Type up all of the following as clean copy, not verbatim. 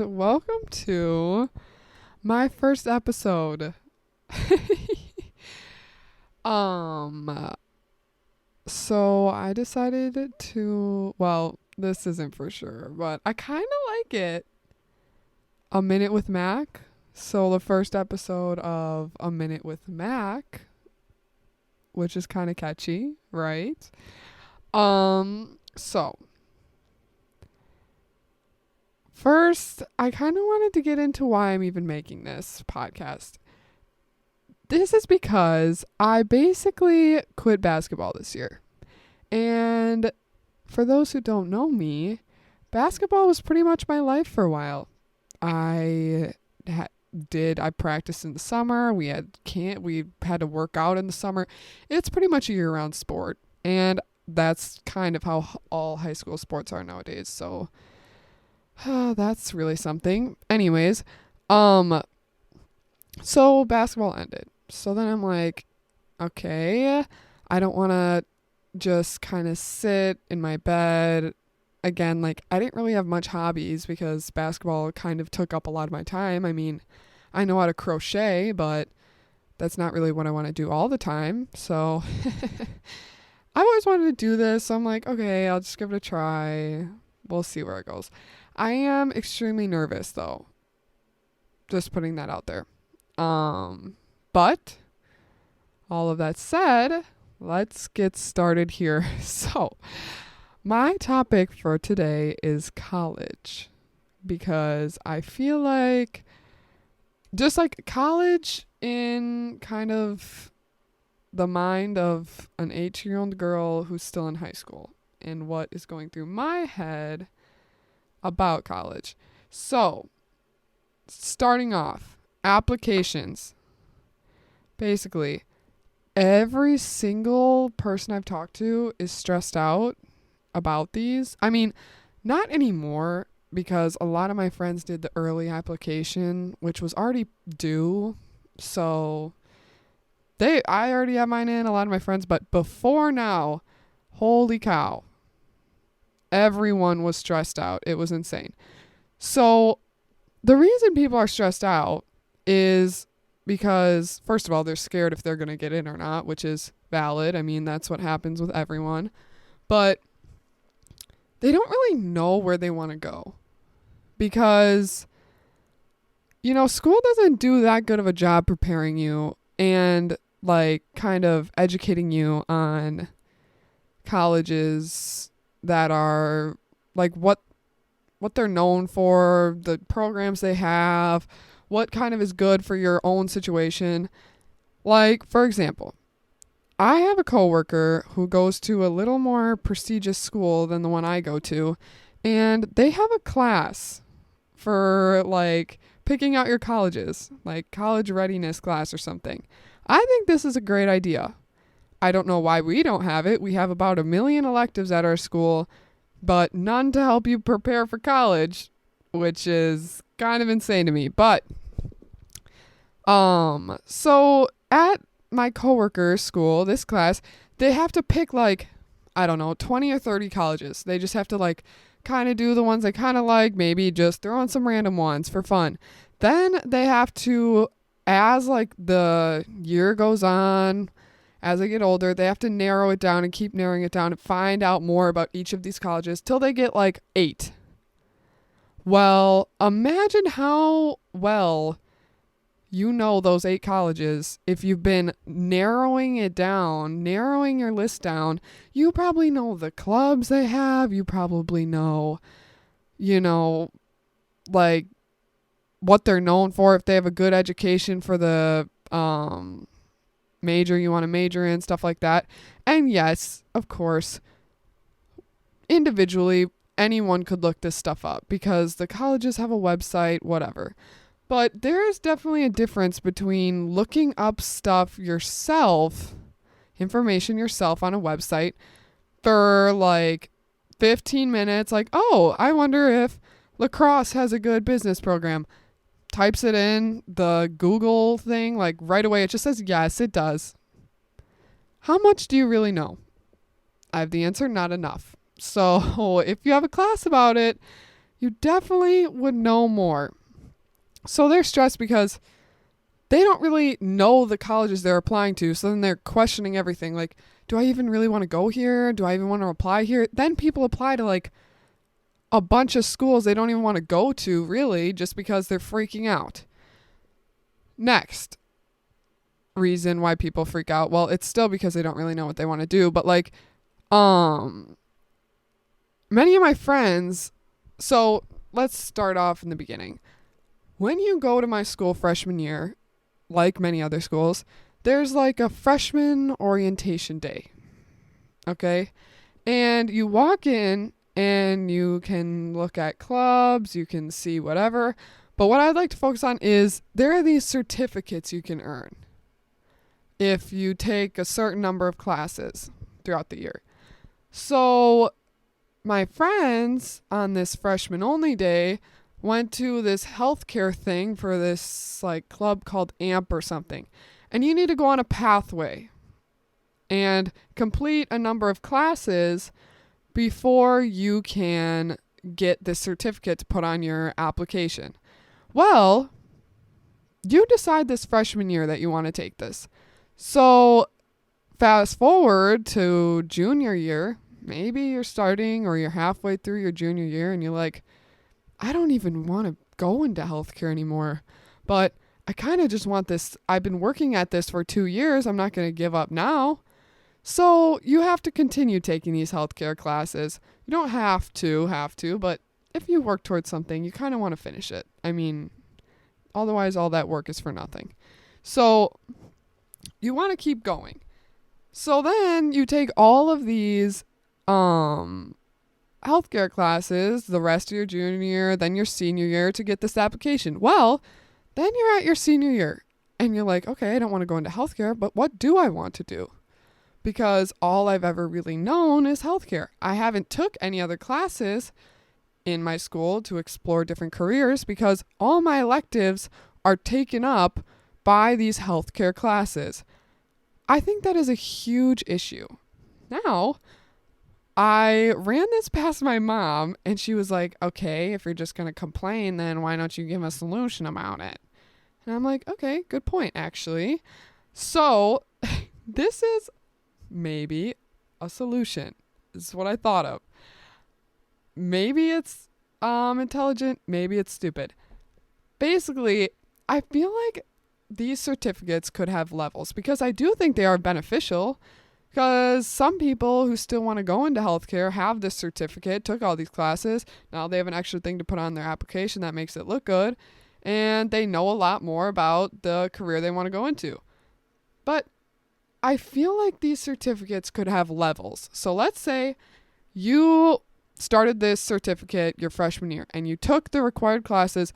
and welcome to my first episode. um so I decided to, well, this isn't for sure, but I kind of like it. A Minute with Mac. So the first episode of A Minute with Mac, which is kind of catchy, right? So first, I kind of wanted to get into why I'm even making this podcast. This is because I basically quit basketball this year. And for those who don't know me, basketball was pretty much my life for a while. I practiced in the summer. We had to work out in the summer. It's pretty much a year-round sport, and that's kind of how all high school sports are nowadays. So that's really something. Anyways, so basketball ended. So then I'm like, okay, I don't want to just kind of sit in my bed. Again, like, I didn't really have much hobbies because basketball kind of took up a lot of my time. I mean, I know how to crochet, but that's not really what I want to do all the time. So I always wanted to do this. So I'm like, okay, I'll just give it a try. We'll see where it goes. I am extremely nervous, though. Just putting that out there. But all of that said, let's get started here. So my topic for today is college, because I feel like just like college in kind of the mind of an 18-year-old girl who's still in high school and what is going through my head about college. So starting off, applications. Basically, every single person I've talked to is stressed out about these. I mean, not anymore, because a lot of my friends did the early application, which was already due. So I already have mine in, a lot of my friends, but before now, holy cow, everyone was stressed out. It was insane. So the reason people are stressed out is because, first of all, they're scared if they're going to get in or not, which is valid. I mean, that's what happens with everyone. But they don't really know where they want to go, because, school doesn't do that good of a job preparing you and, like, kind of educating you on colleges that are, like, what they're known for, the programs they have, what kind of is good for your own situation. Like, for example, I have a coworker who goes to a little more prestigious school than the one I go to, and they have a class for, like, picking out your colleges, like college readiness class or something. I think this is a great idea. I don't know why we don't have it. We have about 1 million electives at our school, but none to help you prepare for college, which is kind of insane to me. But so at my coworker's school, this class, they have to pick, like, I don't know, 20 or 30 colleges. They just have to, like, kind of do the ones they kind of like, maybe just throw in some random ones for fun. Then they have to, as, like, the year goes on, as they get older, they have to narrow it down and keep narrowing it down and find out more about each of these colleges till they get, like, 8. Well, imagine how well those 8 colleges. If you've been narrowing your list down, you probably know the clubs they have. You probably know, like, what they're known for, if they have a good education for the major you want to major in, stuff like that. And yes, of course, individually, anyone could look this stuff up because the colleges have a website, whatever. But there is definitely a difference between looking up stuff yourself, information yourself on a website for, like, 15 minutes, like, oh, I wonder if La Crosse has a good business program. Types it in the Google thing, like, right away it just says, yes, it does. How much do you really know? I have the answer, not enough. So if you have a class about it, you definitely would know more. So they're stressed because they don't really know the colleges they're applying to. So then they're questioning everything. Like, do I even really want to go here? Do I even want to apply here? Then people apply to like a bunch of schools they don't even want to go to, really, just because they're freaking out. Next reason why people freak out. Well, it's still because they don't really know what they want to do, but like many of my friends, so let's start off in the beginning. When you go to my school freshman year, like many other schools, there's like a freshman orientation day. Okay? And you walk in and you can look at clubs, you can see whatever. But what I'd like to focus on is there are these certificates you can earn if you take a certain number of classes throughout the year. So my friends on this freshman only day went to this healthcare thing for this like club called AMP or something. And you need to go on a pathway and complete a number of classes before you can get this certificate to put on your application. Well, you decide this freshman year that you want to take this. So fast forward to junior year, maybe you're starting or you're halfway through your junior year and you're like, I don't even want to go into healthcare anymore, but I kind of just want this. I've been working at this for 2 years. I'm not going to give up now. So you have to continue taking these healthcare classes. You don't have to, but if you work towards something, you kind of want to finish it. I mean, otherwise all that work is for nothing. So you want to keep going. So then you take all of these healthcare classes the rest of your junior year, then your senior year to get this application. Well, then you're at your senior year and you're like, okay, I don't want to go into healthcare, but what do I want to do? Because all I've ever really known is healthcare. I haven't took any other classes in my school to explore different careers because all my electives are taken up by these healthcare classes. I think that is a huge issue. Now, I ran this past my mom and she was like, okay, if you're just going to complain, then why don't you give a solution about it? And I'm like, okay, good point, actually. So this is maybe a solution. This is what I thought of. Maybe it's intelligent, maybe it's stupid. Basically, I feel like these certificates could have levels because I do think they are beneficial. Because some people who still want to go into healthcare have this certificate, took all these classes. Now they have an extra thing to put on their application that makes it look good. And they know a lot more about the career they want to go into. But I feel like these certificates could have levels. So let's say you started this certificate your freshman year and you took the required classes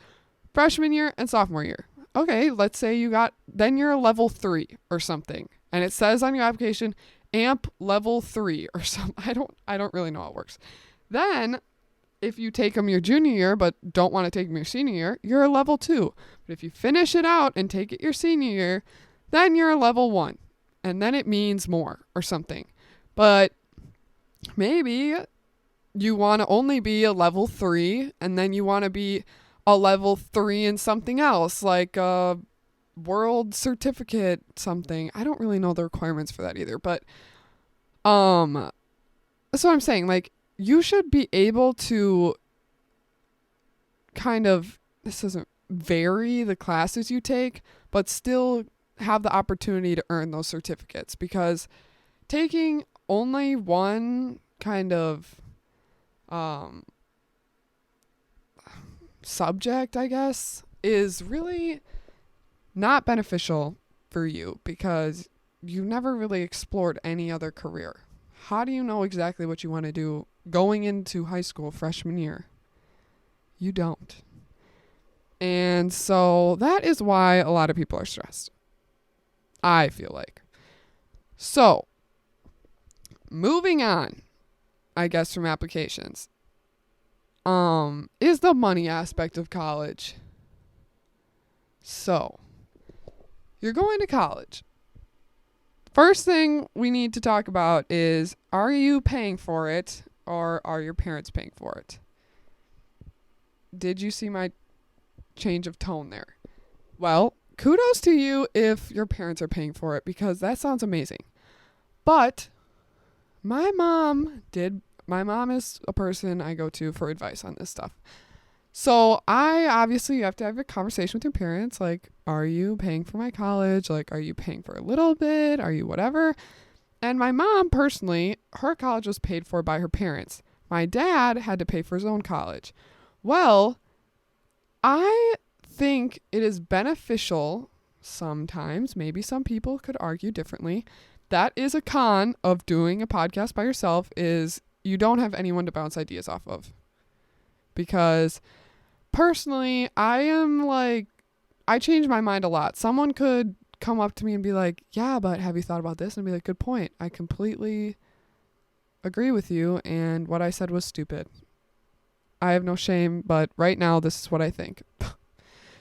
freshman year and sophomore year. Okay, let's say you're a level 3 or something. And it says on your application, AMP level 3 or something. I don't really know how it works. Then if you take them your junior year but don't want to take them your senior year, you're a level 2. But if you finish it out and take it your senior year, then you're a level 1. And then it means more or something. But maybe you want to only be a level 3 and then you want to be a level 3 in something else, like a world certificate something. I don't really know the requirements for that either, but that's what I'm saying. Like, you should be able to kind of, this doesn't vary the classes you take, but still have the opportunity to earn those certificates, because taking only one kind of subject, I guess, is really not beneficial for you because you never really explored any other career. How do you know exactly what you want to do going into high school freshman year? You don't. And so that is why a lot of people are stressed, I feel like. So, moving on, I guess, from applications, is the money aspect of college. So, you're going to college. First thing we need to talk about is, are you paying for it or are your parents paying for it? Did you see my change of tone there? Well, kudos to you if your parents are paying for it, because that sounds amazing. But my mom is a person I go to for advice on this stuff. So I obviously, you have to have a conversation with your parents. Like, are you paying for my college? Like, are you paying for a little bit? Are you whatever? And my mom personally, her college was paid for by her parents. My dad had to pay for his own college. Well, I think it is beneficial sometimes, maybe some people could argue differently. That is a con of doing a podcast by yourself, is you don't have anyone to bounce ideas off of. Because personally, I change my mind a lot. Someone could come up to me and be like, yeah, but have you thought about this? And I'd be like, good point. I completely agree with you, and what I said was stupid. I have no shame, but right now this is what I think.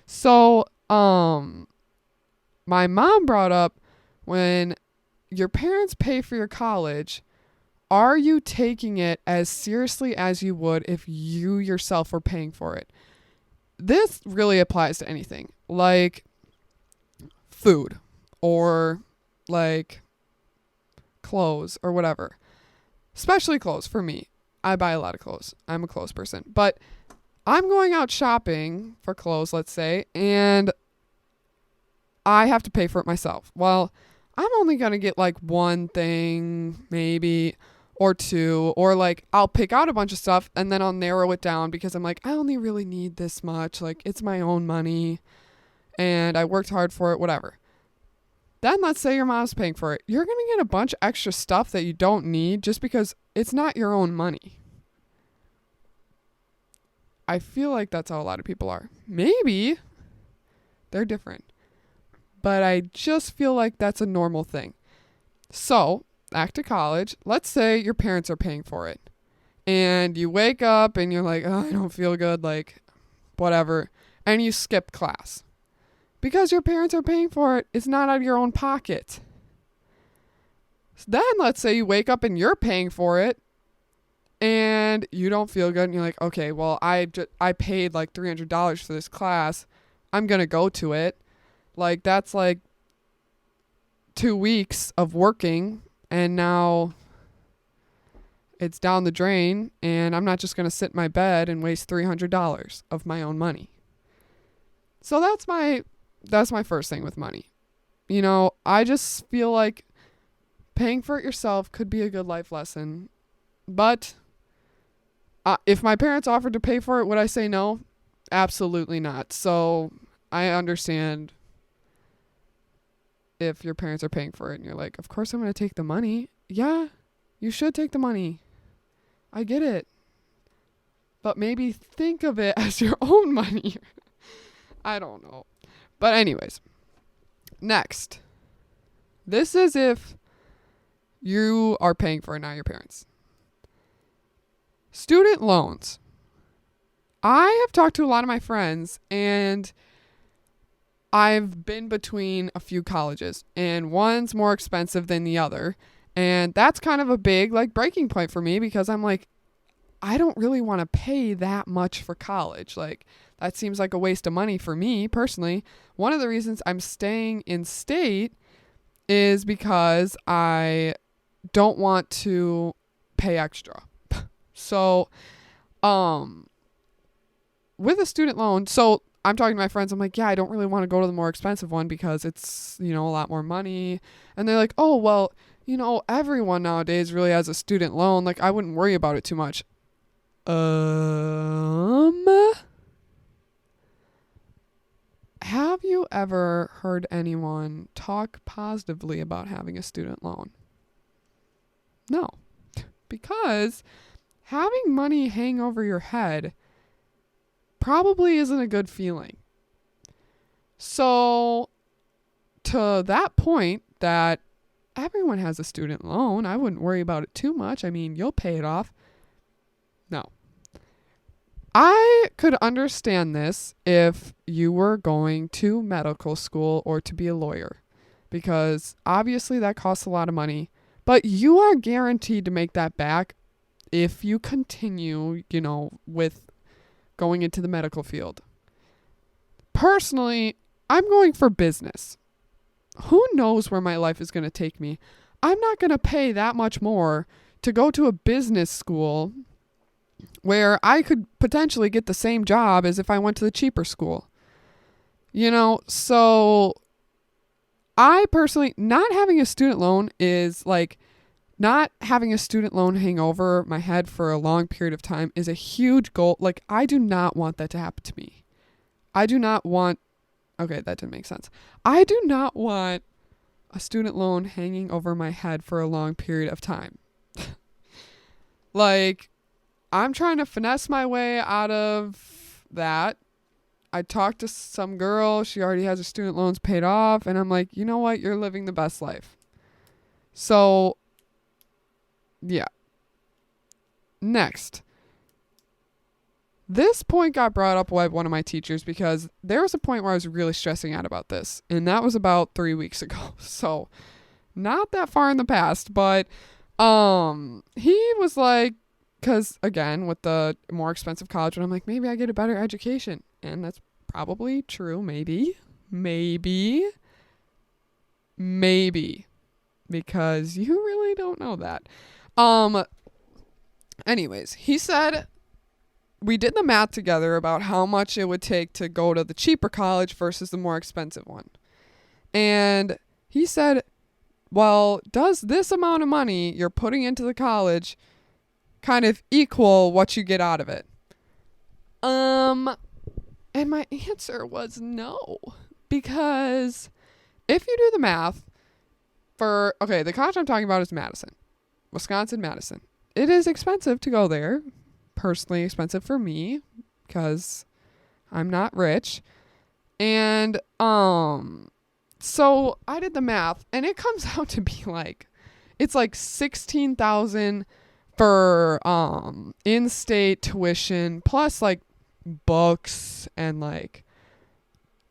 So, my mom brought up, when your parents pay for your college, are you taking it as seriously as you would if you yourself were paying for it? This really applies to anything, like food or like clothes or whatever. Especially clothes for me. I buy a lot of clothes. I'm a clothes person. But I'm going out shopping for clothes, let's say, and I have to pay for it myself. Well, I'm only going to get like one thing, maybe, or two, or like I'll pick out a bunch of stuff and then I'll narrow it down because I'm like, I only really need this much. Like, it's my own money and I worked hard for it, whatever. Then let's say your mom's paying for it. You're going to get a bunch of extra stuff that you don't need just because it's not your own money. I feel like that's how a lot of people are. Maybe they're different, but I just feel like that's a normal thing. So, back to college. Let's say your parents are paying for it and you wake up and you're like, oh, I don't feel good, like whatever, and you skip class. Because your parents are paying for it, it's not out of your own pocket. So then let's say you wake up and you're paying for it and you don't feel good and you're like, okay, well, I paid like $300 for this class. I'm going to go to it. Like, that's like 2 weeks of working and now it's down the drain and I'm not just going to sit in my bed and waste $300 of my own money. So that's my first thing with money. You know, I just feel like paying for it yourself could be a good life lesson. But if my parents offered to pay for it, would I say no? Absolutely not. So I understand if your parents are paying for it and you're like, of course I'm going to take the money. Yeah, you should take the money. I get it. But maybe think of it as your own money. I don't know. But anyways, next. This is if you are paying for it, not your parents. Student loans. I have talked to a lot of my friends and I've been between a few colleges and one's more expensive than the other. And that's kind of a big like breaking point for me because I'm like, I don't really want to pay that much for college. Like, that seems like a waste of money for me personally. One of the reasons I'm staying in state is because I don't want to pay extra. So, with a student loan, so I'm talking to my friends, I'm like, yeah, I don't really want to go to the more expensive one because it's, you know, a lot more money. And they're like, oh, well, you know, everyone nowadays really has a student loan. Like, I wouldn't worry about it too much. Have you ever heard anyone talk positively about having a student loan? No. Because having money hang over your head probably isn't a good feeling. So, to that point that everyone has a student loan, I wouldn't worry about it too much. I mean, you'll pay it off. No. I could understand this if you were going to medical school or to be a lawyer, because obviously that costs a lot of money, but you are guaranteed to make that back if you continue, you know, with going into the medical field. Personally, I'm going for business. Who knows where my life is going to take me? I'm not going to pay that much more to go to a business school where I could potentially get the same job as if I went to the cheaper school. So I personally, not having a student loan is like, not having a student loan hang over my head for a long period of time is a huge goal. Like, I do not want that to happen to me. Okay, that didn't make sense. I do not want a student loan hanging over my head for a long period of time. Like, I'm trying to finesse my way out of that. I talked to some girl. She already has her student loans paid off. And I'm like, you know what? You're living the best life. So, yeah. Next. This point got brought up by one of my teachers because there was a point where I was really stressing out about this. And that was about 3 weeks ago. So, not that far in the past. But he was like, because again, with the more expensive college, and I'm like, maybe I get a better education. And that's probably true. Maybe. Because you really don't know that. Anyways, he said, we did the math together about how much it would take to go to the cheaper college versus the more expensive one. And he said, well, does this amount of money you're putting into the college kind of equal what you get out of it? And my answer was no. Because if you do the math the college I'm talking about is Madison. Wisconsin-Madison. It is expensive to go there. Personally expensive for me because I'm not rich. And so I did the math and it comes out to be like, it's like $16,000 for in-state tuition plus like books and like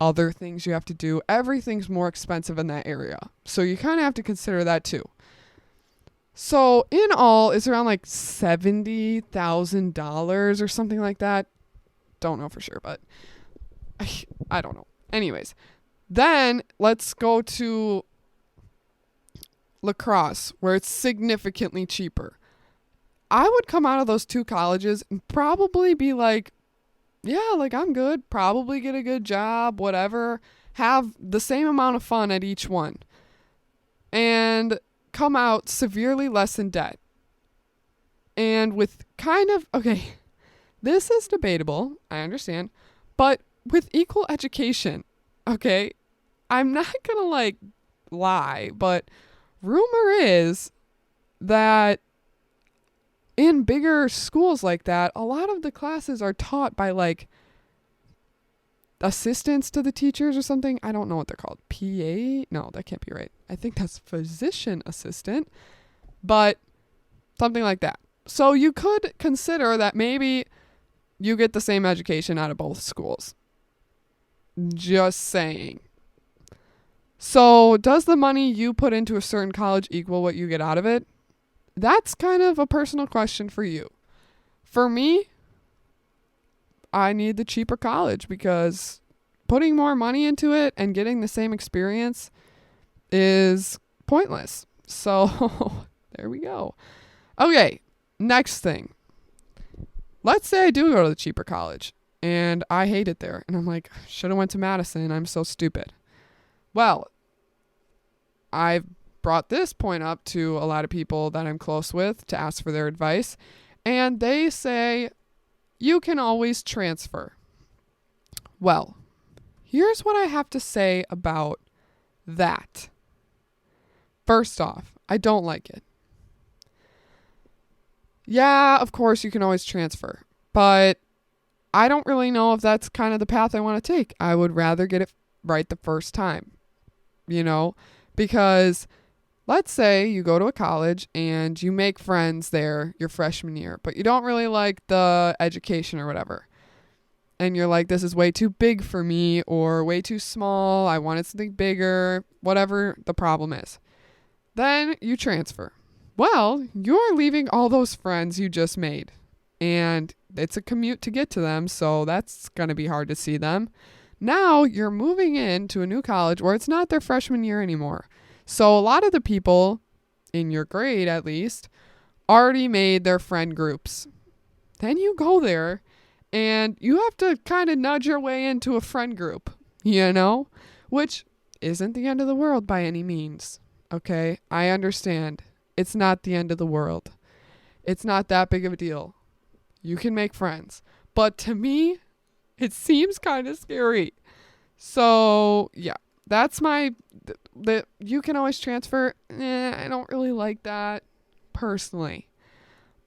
other things you have to do. Everything's more expensive in that area. So you kind of have to consider that too. So in all, it's around like $70,000 or something like that. Don't know for sure, but I don't know. Anyways, then let's go to La Crosse, where it's significantly cheaper. I would come out of those two colleges and probably be like, yeah, like I'm good. Probably get a good job, whatever. Have the same amount of fun at each one. And come out severely less in debt. And with this is debatable, I understand, but with equal education, okay, I'm not gonna like lie, but rumor is that in bigger schools like that, a lot of the classes are taught by like assistants to the teachers or something. I don't know what they're called. PA? No, that can't be right. I think that's physician assistant, but something like that. So you could consider that maybe you get the same education out of both schools. Just saying. So does the money you put into a certain college equal what you get out of it? That's kind of a personal question for you. For me, I need the cheaper college because putting more money into it and getting the same experience is pointless. So there we go. Okay, next thing. Let's say I do go to the cheaper college and I hate it there. And I'm like, should have went to Madison. I'm so stupid. Well, I've brought this point up to a lot of people that I'm close with to ask for their advice. And they say, you can always transfer. Well, here's what I have to say about that. First off, I don't like it. Yeah, of course you can always transfer, but I don't really know if that's kind of the path I want to take. I would rather get it right the first time, because let's say you go to a college and you make friends there your freshman year, but you don't really like the education or whatever. And you're like, this is way too big for me or way too small. I wanted something bigger, whatever the problem is. Then you transfer. Well, you're leaving all those friends you just made. And it's a commute to get to them, so that's going to be hard to see them. Now you're moving into a new college where it's not their freshman year anymore. So a lot of the people in your grade, at least, already made their friend groups. Then you go there and you have to kind of nudge your way into a friend group, which isn't the end of the world by any means. Okay, I understand. It's not the end of the world. It's not that big of a deal. You can make friends. But to me, it seems kind of scary. So, yeah, that's you can always transfer. I don't really like that personally.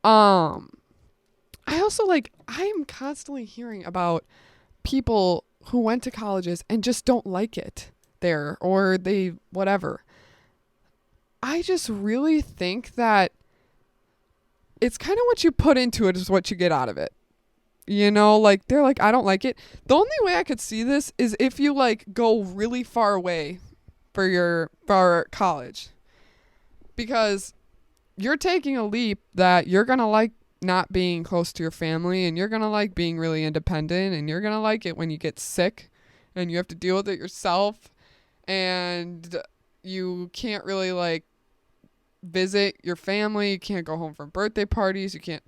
I also I'm constantly hearing about people who went to colleges and just don't like it there, or they whatever. I just really think that it's kind of what you put into it is what you get out of it. They're like, I don't like it. The only way I could see this is if you go really far away for college, because you're taking a leap that you're going to like not being close to your family, and you're going to like being really independent, and you're going to like it when you get sick and you have to deal with it yourself, and you can't really visit your family. You can't go home from birthday parties. You can't.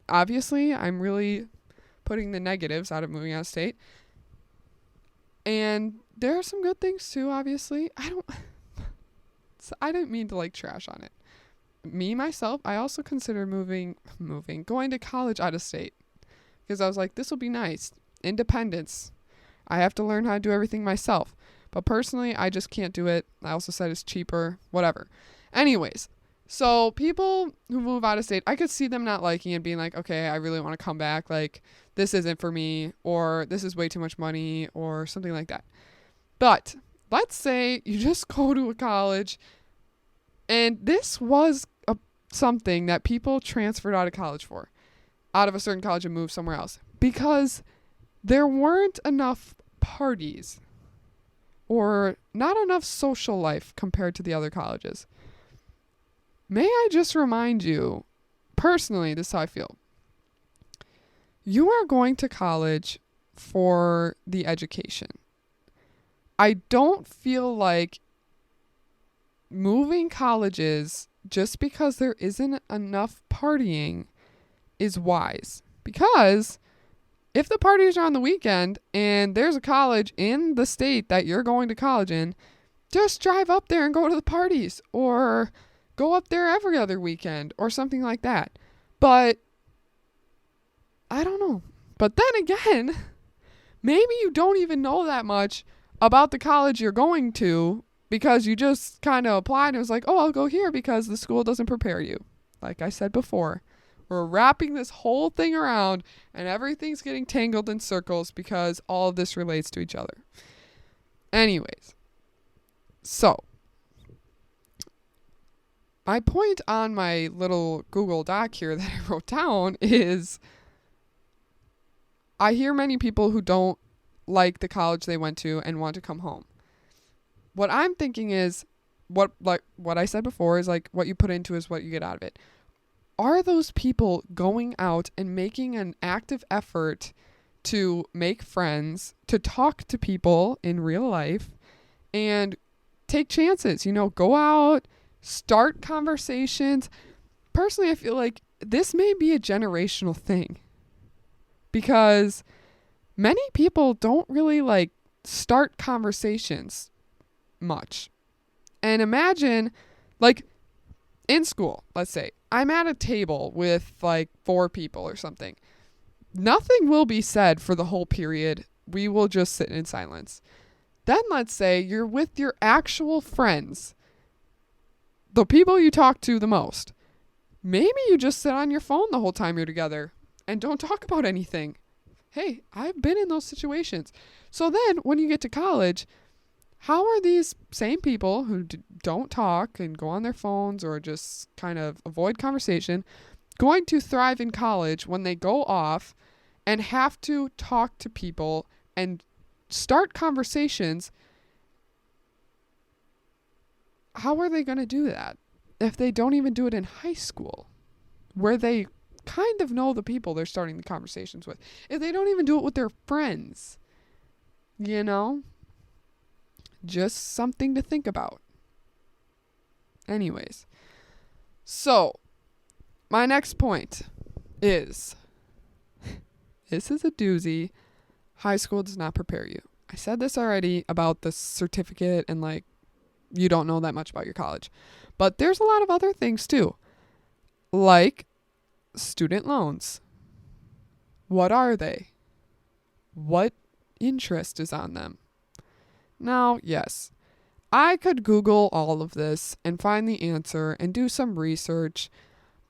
Obviously, I'm really putting the negatives out of moving out of state. And there are some good things too, obviously. I didn't mean to trash on it. Me, myself, I also consider going to college out of state. Because I was like, this will be nice. Independence. I have to learn how to do everything myself. But personally, I just can't do it. I also said it's cheaper, whatever. Anyways, so people who move out of state, I could see them not liking it, being like, okay, I really want to come back. This isn't for me, or this is way too much money, or something like that. But let's say you just go to a college, and this was something that people transferred out of a certain college and moved somewhere else, because there weren't enough parties or not enough social life compared to the other colleges. May I just remind you, personally, this is how I feel. You are going to college for the education. I don't feel like moving colleges just because there isn't enough partying is wise. Because if the parties are on the weekend and there's a college in the state that you're going to college in, just drive up there and go to the parties, or go up there every other weekend or something like that. But I don't know. But then again, maybe you don't even know that much about the college you're going to, because you just kind of applied and was like, oh, I'll go here because the school doesn't prepare you. Like I said before, we're wrapping this whole thing around and everything's getting tangled in circles because all of this relates to each other. Anyways, so my point on my little Google Doc here that I wrote down is I hear many people who don't like the college they went to and want to come home. What I'm thinking is what I said before is what you put into is what you get out of it. Are those people going out and making an active effort to make friends, to talk to people in real life and take chances, go out, start conversations? Personally, I feel like this may be a generational thing, because many people don't really start conversations much. And imagine in school, let's say I'm at a table with 4 people or something. Nothing will be said for the whole period. We will just sit in silence. Then let's say you're with your actual friends, the people you talk to the most. Maybe you just sit on your phone the whole time you're together and don't talk about anything. Hey, I've been in those situations. So then when you get to college, how are these same people who don't talk and go on their phones or just kind of avoid conversation going to thrive in college when they go off and have to talk to people and start conversations? How are they going to do that if they don't even do it in high school, where they kind of know the people they're starting the conversations with. If they don't even do it with their friends, you know? Just something to think about. Anyways. So, my next point is, this is a doozy. High school does not prepare you. I said this already about the certificate and like, you don't know that much about your college. But there's a lot of other things too. Like student loans. What are they? What interest is on them? Now, yes, I could Google all of this and find the answer and do some research,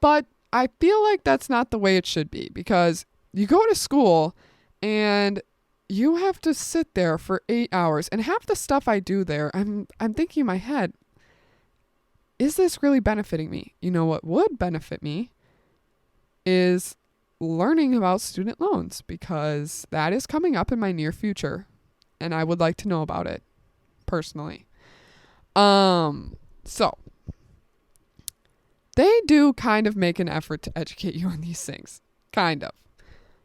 but I feel like that's not the way it should be, because you go to school and you have to sit there for 8 hours, and half the stuff I do there, I'm thinking in my head, is this really benefiting me? You know what would benefit me is learning about student loans, because that is coming up in my near future and I would like to know about it personally. So they do kind of make an effort to educate you on these things. Kind of.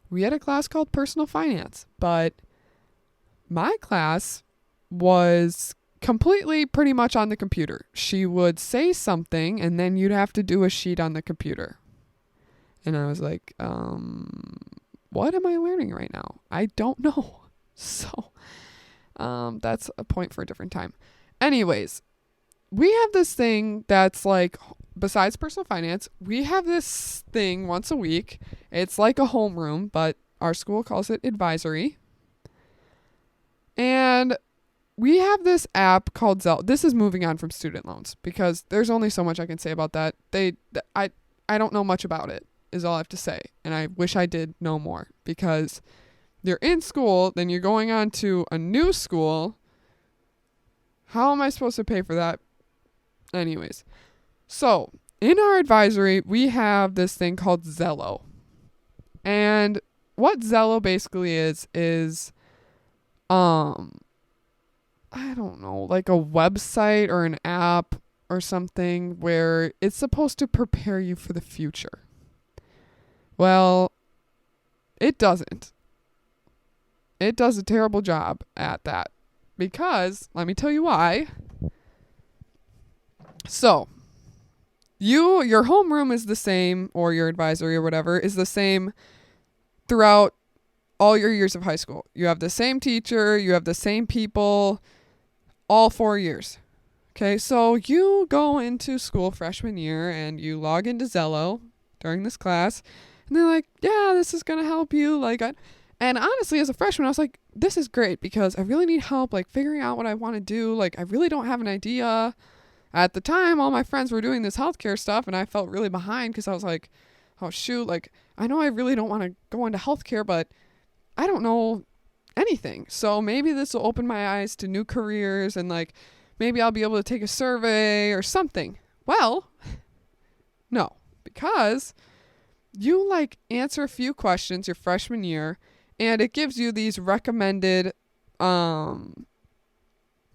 We had a class called personal finance, but my class was completely pretty much on the computer. She would say something and then you'd have to do a sheet on the computer. And I was like, what am I learning right now? I don't know. So, that's a point for a different time. Anyways, we have this thing that's like, besides personal finance, we have this thing once a week. It's like a homeroom, but our school calls it advisory. And we have this app called Zello. This is moving on from student loans because there's only so much I can say about that. I don't know much about it, is all I have to say. And I wish I did know more, because you're in school, then you're going on to a new school. How am I supposed to pay for that? Anyways, so in our advisory, we have this thing called Zello. And what Zello basically is I don't know, like a website or an app or something where it's supposed to prepare you for the future. Well, it doesn't. It does a terrible job at that, because let me tell you why. So, your homeroom is the same, or your advisory or whatever is the same throughout all your years of high school. You have the same teacher, you have the same people, all 4 years. Okay, so you go into school freshman year and you log into Zello during this class, and they're like, yeah, this is going to help you. And honestly, as a freshman, I was like, this is great, because I really need help, like figuring out what I want to do. Like, I really don't have an idea. At the time, all my friends were doing this healthcare stuff, and I felt really behind, because I was like, oh shoot, like I know I really don't want to go into healthcare, but I don't know anything. So maybe this will open my eyes to new careers, and like maybe I'll be able to take a survey or something. Well, no, because you like answer a few questions your freshman year, and it gives you these recommended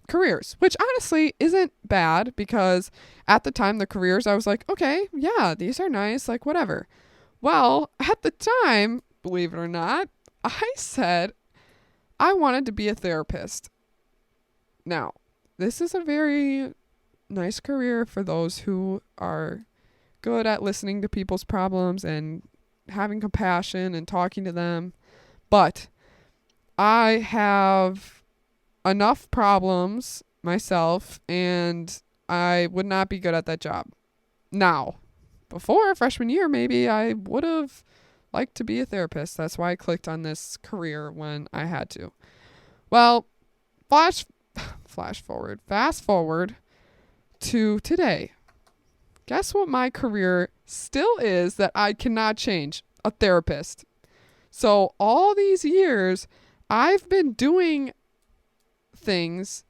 careers, which honestly isn't bad, because at the time the careers I was like, okay, yeah, these are nice, like whatever. Well, at the time, believe it or not, I said I wanted to be a therapist. Now, this is a very nice career for those who are good at listening to people's problems and having compassion and talking to them. But I have enough problems myself, and I would not be good at that job. Now, before freshman year, maybe I would have liked to be a therapist. That's why I clicked on this career when I had to. Well, fast forward to today. Guess what my career still is that I cannot change? A therapist. So all these years, I've been doing things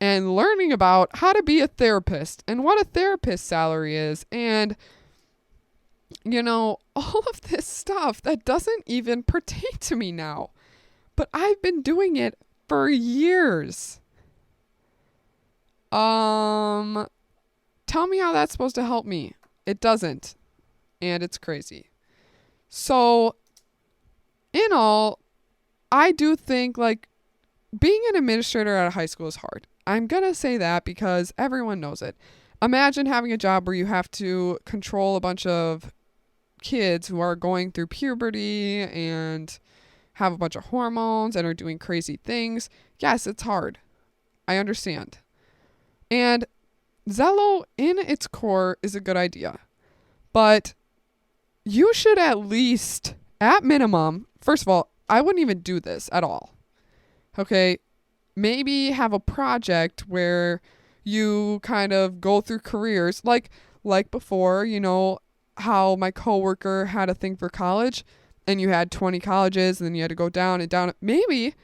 and learning about how to be a therapist and what a therapist salary is, and all of this stuff that doesn't even pertain to me now, but I've been doing it for years. Tell me how that's supposed to help me. It doesn't, and it's crazy. So, in all, I do think like being an administrator at a high school is hard. I'm going to say that because everyone knows it. Imagine having a job where you have to control a bunch of kids who are going through puberty and have a bunch of hormones and are doing crazy things. Yes, it's hard. I understand. And Zello in its core is a good idea. But you should at least, at minimum, first of all, I wouldn't even do this at all. Okay, maybe have a project where you kind of go through careers like before, you know, how my coworker had a thing for college and you had 20 colleges and then you had to go down and down. Maybe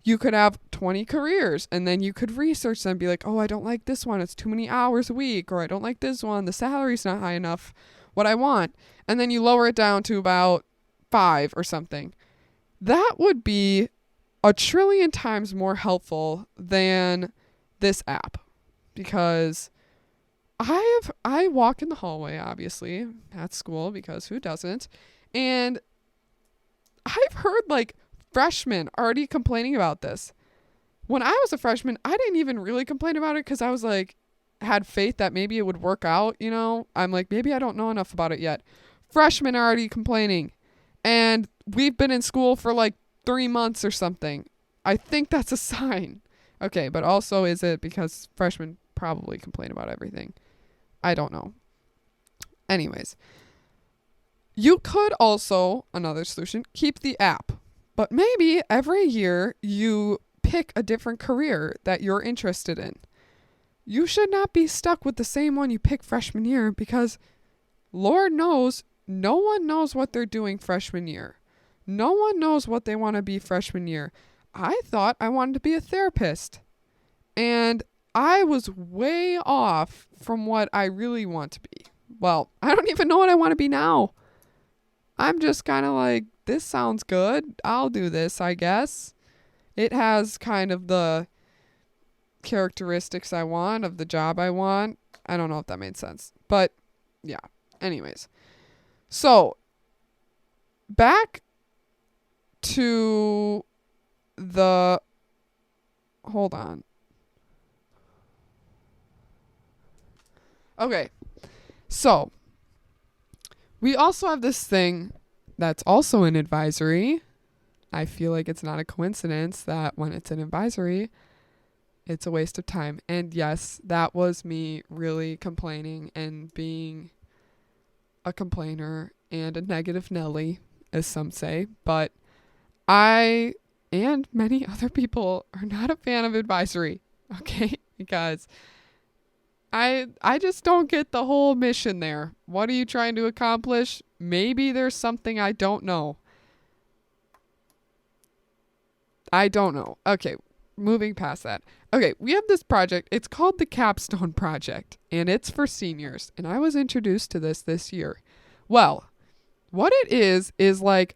you could have 20 careers and then you could research them and be like, oh, I don't like this one. It's too many hours a week. Or I don't like this one. The salary's not high enough. What I want. And then you lower it down to about 5 or something. That would be a trillion times more helpful than this app, because I walk in the hallway, obviously, at school, because who doesn't? And I've heard like freshmen already complaining about this. When I was a freshman, I didn't even really complain about it because I was like, had faith that maybe it would work out, you know? I'm like, maybe I don't know enough about it yet. Freshmen are already complaining. And we've been in school for like 3 months or something. I think that's a sign. Okay, but also is it because freshmen probably complain about everything? I don't know. Anyways, you could also, another solution, keep the app. But maybe every year you pick a different career that you're interested in. You should not be stuck with the same one you picked freshman year, because Lord knows, no one knows what they're doing freshman year. No one knows what they want to be freshman year. I thought I wanted to be a therapist, and I was way off from what I really want to be. Well, I don't even know what I want to be now. I'm just kind of like, this sounds good. I'll do this, I guess. It has kind of the characteristics I want of the job I want. I don't know if that made sense. But yeah. Anyways. So back to the hold on. Okay. So we also have this thing that's also an advisory. I feel like it's not a coincidence that when it's an advisory, it's a waste of time. And yes, that was me really complaining and being a complainer and a negative Nelly, as some say. But I and many other people are not a fan of advisory, okay? Because I just don't get the whole mission there. What are you trying to accomplish? Maybe there's something I don't know. I don't know. Okay, moving past that. Okay, we have this project. It's called the Capstone Project, and it's for seniors. And I was introduced to this year. Well, what it is like,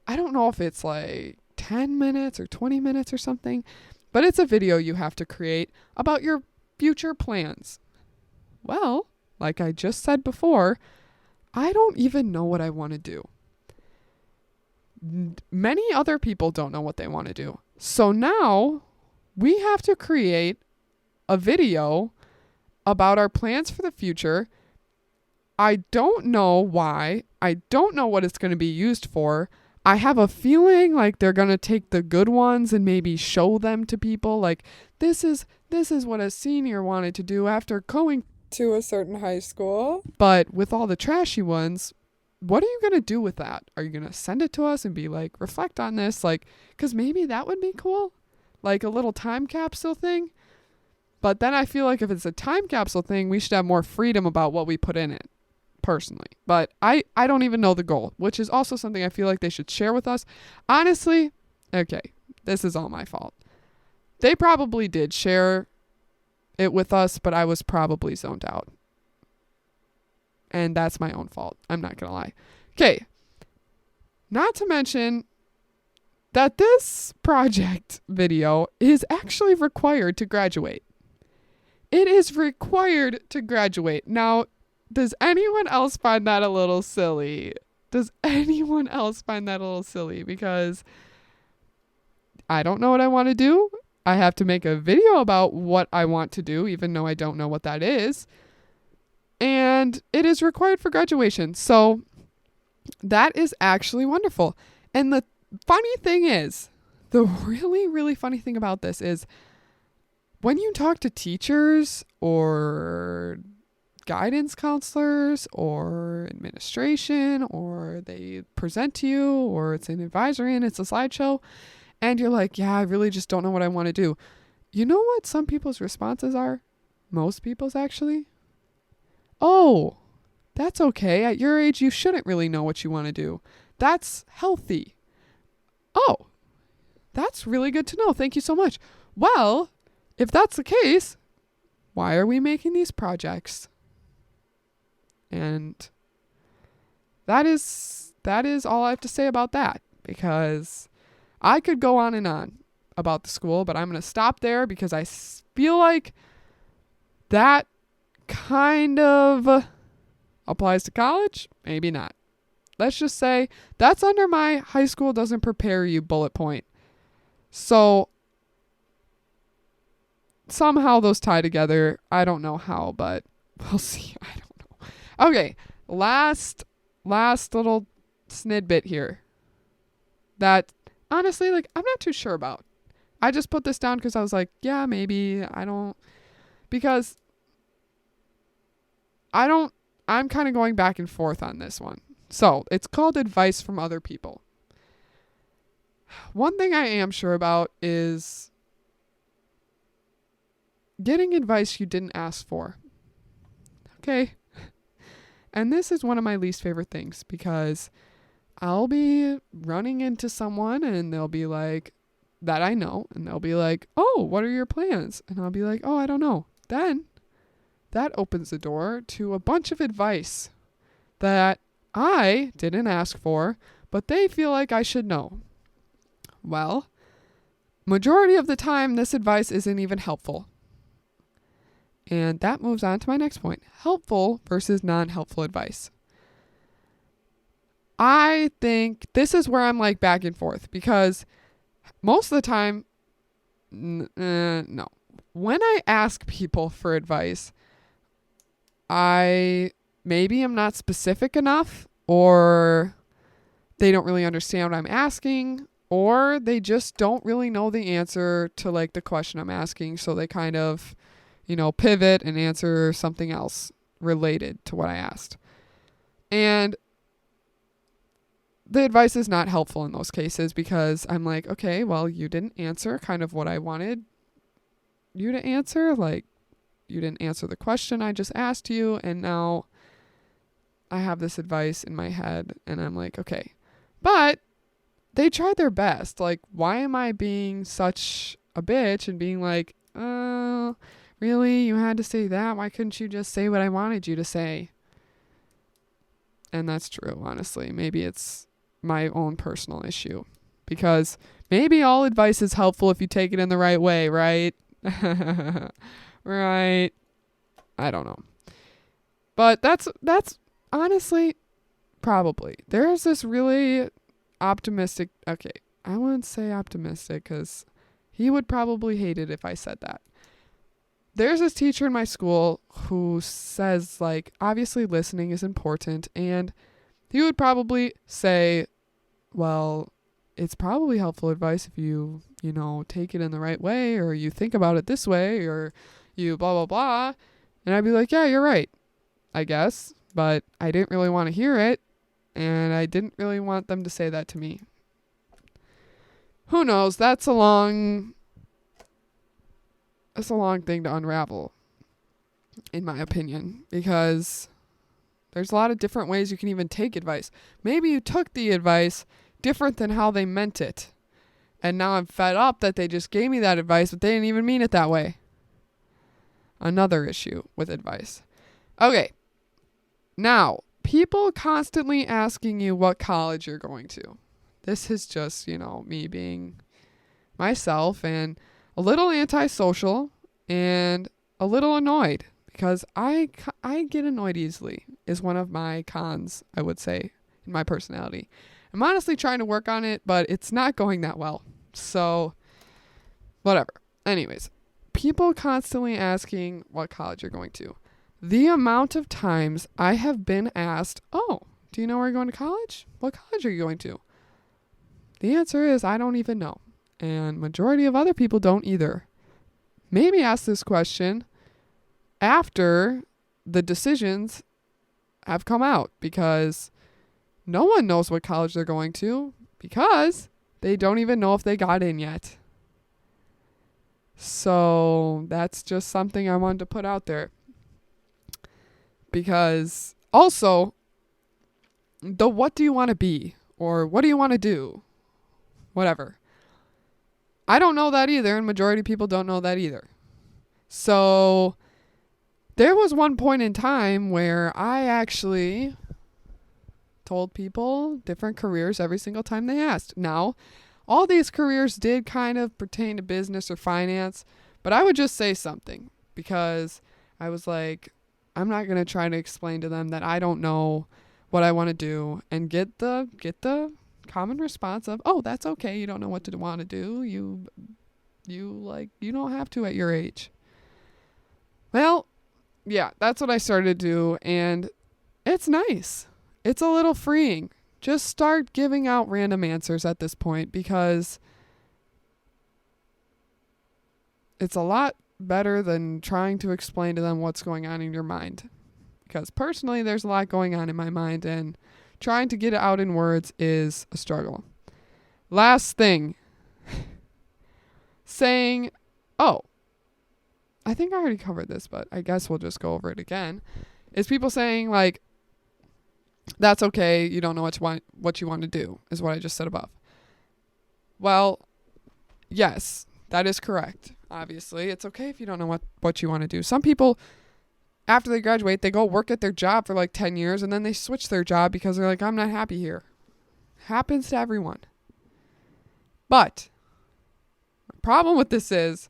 I don't know if it's like 10 minutes or 20 minutes or something, but it's a video you have to create about your future plans. Well, like I just said before, I don't even know what I want to do. Many other people don't know what they want to do. So now we have to create a video about our plans for the future. I don't know why. I don't know what it's going to be used for. I have a feeling like they're going to take the good ones and maybe show them to people. Like, this is what a senior wanted to do after going to a certain high school. But with all the trashy ones, what are you going to do with that? Are you going to send it to us and be like, reflect on this? Like, because maybe that would be cool. Like a little time capsule thing. But then I feel like if it's a time capsule thing, we should have more freedom about what we put in it, personally. But I don't even know the goal, which is also something I feel like they should share with us. Honestly, okay, this is all my fault. They probably did share it with us, but I was probably zoned out. And that's my own fault. I'm not going to lie. Okay. Not to mention that this project video is actually required to graduate. It is required to graduate. Now, does anyone else find that a little silly? does anyone else find that a little silly? Because I don't know what I want to do. I have to make a video about what I want to do, even though I don't know what that is. And it is required for graduation. So that is actually wonderful. And the funny thing is, the really, really funny thing about this is when you talk to teachers or guidance counselors or administration, or they present to you, or it's an advisory and it's a slideshow, and you're like, yeah, I really just don't know what I want to do. You know what some people's responses are? Most people's actually. Oh, that's okay. At your age, you shouldn't really know what you want to do. That's healthy. Oh, that's really good to know. Thank you so much. Well, if that's the case, why are we making these projects? And that is all I have to say about that, because I could go on and on about the school, but I'm going to stop there because I feel like that kind of applies to college. Maybe not. Let's just say that's under my high school doesn't prepare you bullet point. So somehow those tie together. I don't know how, but we'll see. I don't know. Okay, last little snidbit here that honestly, like, I'm not too sure about. I just put this down because I was like, yeah, maybe. Because I'm kind of going back and forth on this one. So it's called advice from other people. One thing I am sure about is getting advice you didn't ask for. Okay. And this is one of my least favorite things, because I'll be running into someone and they'll be like, that I know, and they'll be like, oh, what are your plans? And I'll be like, oh, I don't know. Then that opens the door to a bunch of advice that I didn't ask for, but they feel like I should know. Well, majority of the time, this advice isn't even helpful. And that moves on to my next point. Helpful versus non-helpful advice. I think this is where I'm like back and forth, because most of the time, no. When I ask people for advice, I maybe am not specific enough, or they don't really understand what I'm asking, or they just don't really know the answer to like the question I'm asking. So they kind of, pivot and answer something else related to what I asked. And the advice is not helpful in those cases, because I'm like, okay, well, you didn't answer kind of what I wanted you to answer. Like, you didn't answer the question I just asked you, and now I have this advice in my head, and I'm like, okay. But they tried their best. Like, why am I being such a bitch and being like, really? You had to say that? Why couldn't you just say what I wanted you to say? And that's true, honestly. Maybe it's my own personal issue, because maybe all advice is helpful if you take it in the right way, right? Right. I don't know. But that's honestly probably. There's this really optimistic, okay, I wouldn't say optimistic because he would probably hate it if I said that. There's this teacher in my school who says, like, obviously listening is important, and he would probably say, well, it's probably helpful advice if you take it in the right way, or you think about it this way, or you blah, blah, blah. And I'd be like, yeah, you're right, I guess. But I didn't really want to hear it, and I didn't really want them to say that to me. Who knows? That's a long thing to unravel, in my opinion, because there's a lot of different ways you can even take advice. Maybe you took the advice different than how they meant it, and now I'm fed up that they just gave me that advice, but they didn't even mean it that way. Another issue with advice. Okay. Now, people constantly asking you what college you're going to. This is just, me being myself and a little antisocial and a little annoyed, because I get annoyed easily is one of my cons, I would say, in my personality. I'm honestly trying to work on it, but it's not going that well. So, whatever. Anyways, people constantly asking what college you're going to. The amount of times I have been asked, oh, do you know where you're going to college? What college are you going to? The answer is I don't even know. And majority of other people don't either. Maybe ask this question after the decisions have come out, because no one knows what college they're going to because they don't even know if they got in yet. So that's just something I wanted to put out there. Because also, the what do you want to be? Or what do you want to do? Whatever. I don't know that either, and majority of people don't know that either. So there was one point in time where I actually told people different careers every single time they asked. Now, all these careers did kind of pertain to business or finance, but I would just say something because I was like, I'm not going to try to explain to them that I don't know what I want to do and get the common response of, oh, that's okay. You don't know what to want to do. You don't have to at your age. Well, yeah, that's what I started to do, and it's nice. It's a little freeing. Just start giving out random answers at this point because it's a lot better than trying to explain to them what's going on in your mind. Because personally, there's a lot going on in my mind, and trying to get it out in words is a struggle. Last thing. Saying, oh, I think I already covered this, but I guess we'll just go over it again. Is people saying, like, that's okay, you don't know what you want to do, is what I just said above. Well, yes, that is correct. Obviously, it's okay if you don't know what you want to do. Some people, after they graduate, they go work at their job for like 10 years, and then they switch their job because they're like, I'm not happy here. Happens to everyone. But the problem with this is,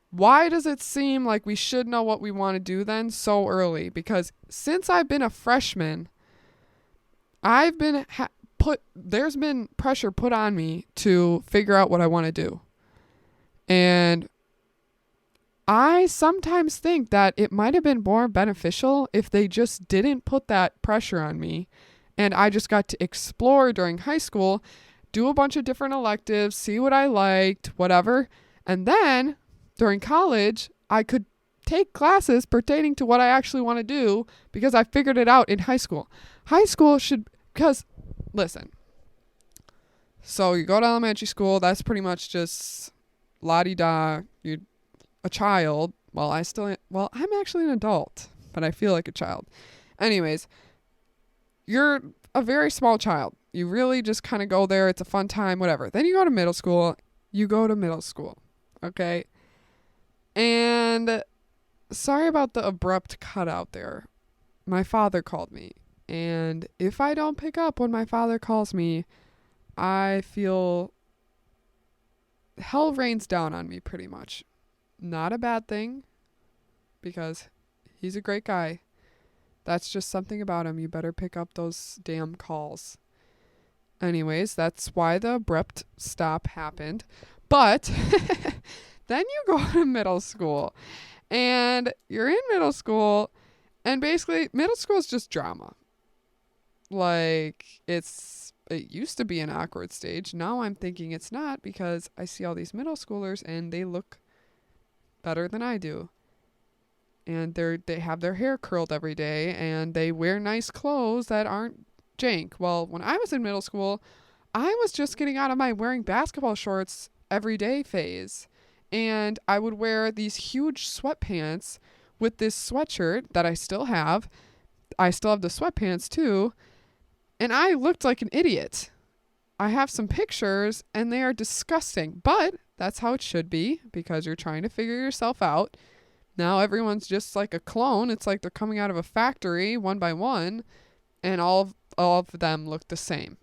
why does it seem like we should know what we want to do then so early? Because since I've been a freshman, I've been there's been pressure put on me to figure out what I want to do. And I sometimes think that it might have been more beneficial if they just didn't put that pressure on me and I just got to explore during high school, do a bunch of different electives, see what I liked, whatever. And then during college, I could take classes pertaining to what I actually want to do because I figured it out in high school. High school because, listen, so you go to elementary school, that's pretty much just la-di-da, you're a child. I'm actually an adult, but I feel like a child. Anyways, you're a very small child. You really just kind of go there. It's a fun time, whatever. Then you go to middle school. Okay? And sorry about the abrupt cutout there. My father called me. And if I don't pick up when my father calls me, I feel hell rains down on me pretty much. Not a bad thing, because he's a great guy. That's just something about him. You better pick up those damn calls. Anyways, that's why the abrupt stop happened. But then you go to middle school, and you're in middle school, and basically middle school is just drama. Like, it used to be an awkward stage. Now I'm thinking it's not, because I see all these middle schoolers and they look better than I do. And they have their hair curled every day, and they wear nice clothes that aren't jank. Well, when I was in middle school, I was just getting out of my wearing basketball shorts every day phase. And I would wear these huge sweatpants with this sweatshirt that I still have. I still have the sweatpants too. And I looked like an idiot. I have some pictures and they are disgusting, but that's how it should be because you're trying to figure yourself out. Now everyone's just like a clone. It's like they're coming out of a factory one by one, and all of them look the same,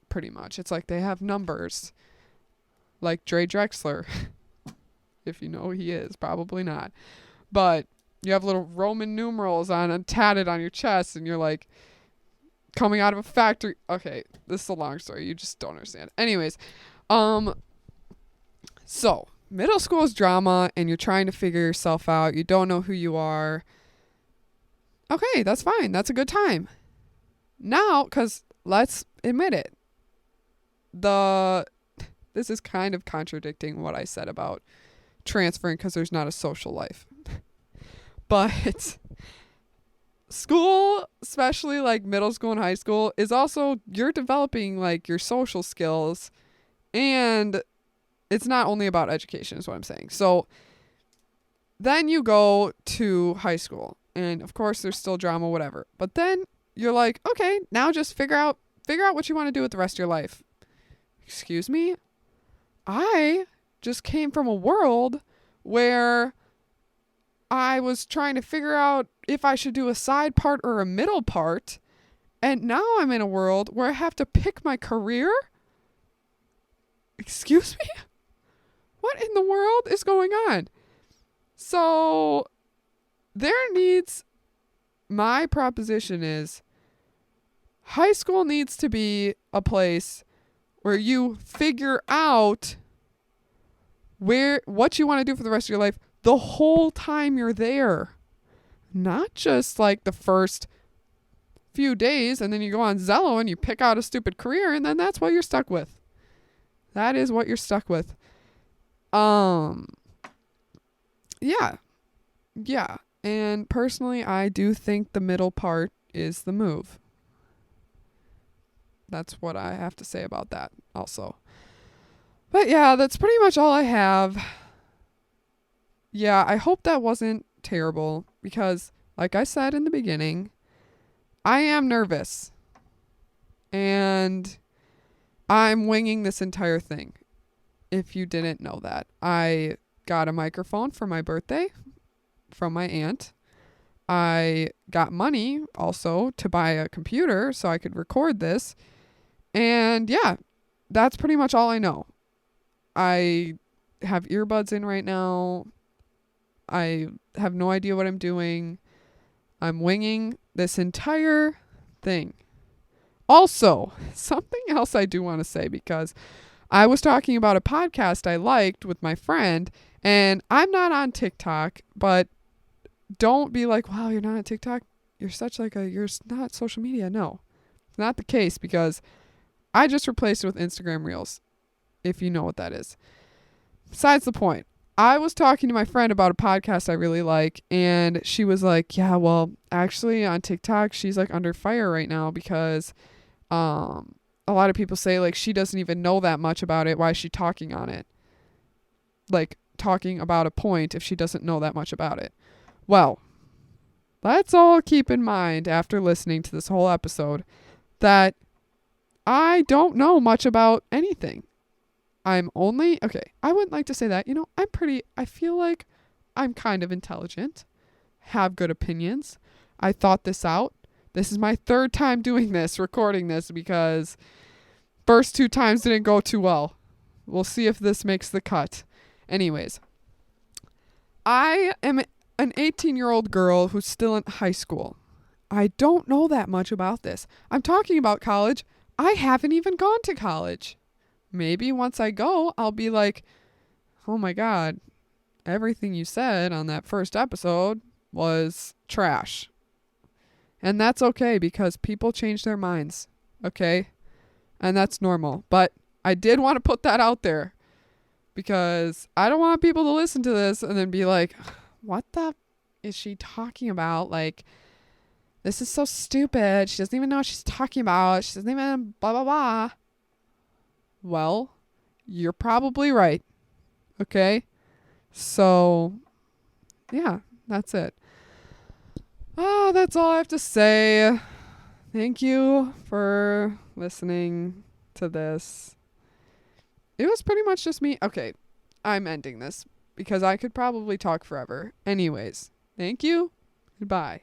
pretty much. It's like they have numbers, like Dre Drexler. If you know who he is, probably not. But you have little Roman numerals tatted on your chest, and you're like, coming out of a factory. Okay, this is a long story. You just don't understand. Anyways, so middle school is drama and you're trying to figure yourself out. You don't know who you are. Okay, that's fine. That's a good time. Now, because let's admit it, this is kind of contradicting what I said about transferring because there's not a social life. But school, especially like middle school and high school, is also, you're developing like your social skills, and it's not only about education is what I'm saying. So then you go to high school, and of course there's still drama, whatever. But then you're like, okay, now just figure out what you want to do with the rest of your life. Excuse me? I just came from a world where I was trying to figure out if I should do a side part or a middle part. And now I'm in a world where I have to pick my career? Excuse me? What in the world is going on? So my proposition is high school needs to be a place where you figure out what you want to do for the rest of your life the whole time you're there. Not just like the first few days and then you go on Zello and you pick out a stupid career and then that's what you're stuck with. That is what you're stuck with. Yeah. And personally, I do think the middle part is the move. That's what I have to say about that also. But yeah, that's pretty much all I have. Yeah, I hope that wasn't terrible because, like I said in the beginning, I am nervous. And I'm winging this entire thing. If you didn't know that. I got a microphone for my birthday from my aunt. I got money also to buy a computer so I could record this. And yeah, that's pretty much all I know. I have earbuds in right now. I have no idea what I'm doing. I'm winging this entire thing. Also, something else I do want to say, because I was talking about a podcast I liked with my friend, and I'm not on TikTok, but don't be like, wow, you're not on TikTok? You're not social media. No, it's not the case, because I just replaced it with Instagram Reels, if you know what that is. Besides the point, I was talking to my friend about a podcast I really like, and she was like, yeah, well, actually on TikTok, she's like under fire right now because a lot of people say like she doesn't even know that much about it. Why is she talking on it? Like talking about a point if she doesn't know that much about it. Well, let's all keep in mind after listening to this whole episode that I don't know much about anything. I wouldn't like to say that. I feel like I'm kind of intelligent, have good opinions. I thought this out. This is my third time doing this, recording this, because first 2 times didn't go too well. We'll see if this makes the cut. Anyways, I am an 18-year-old girl who's still in high school. I don't know that much about this. I'm talking about college. I haven't even gone to college. Maybe once I go, I'll be like, oh my God, everything you said on that first episode was trash. And that's okay, because people change their minds, okay? And that's normal. But I did want to put that out there because I don't want people to listen to this and then be like, what the is she talking about? Like, this is so stupid. She doesn't even know what she's talking about. She doesn't even blah, blah, blah. Well, you're probably right. Okay? So, yeah, that's it. Oh, that's all I have to say. Thank you for listening to this. It was pretty much just me. Okay, I'm ending this because I could probably talk forever. Anyways, thank you. Goodbye.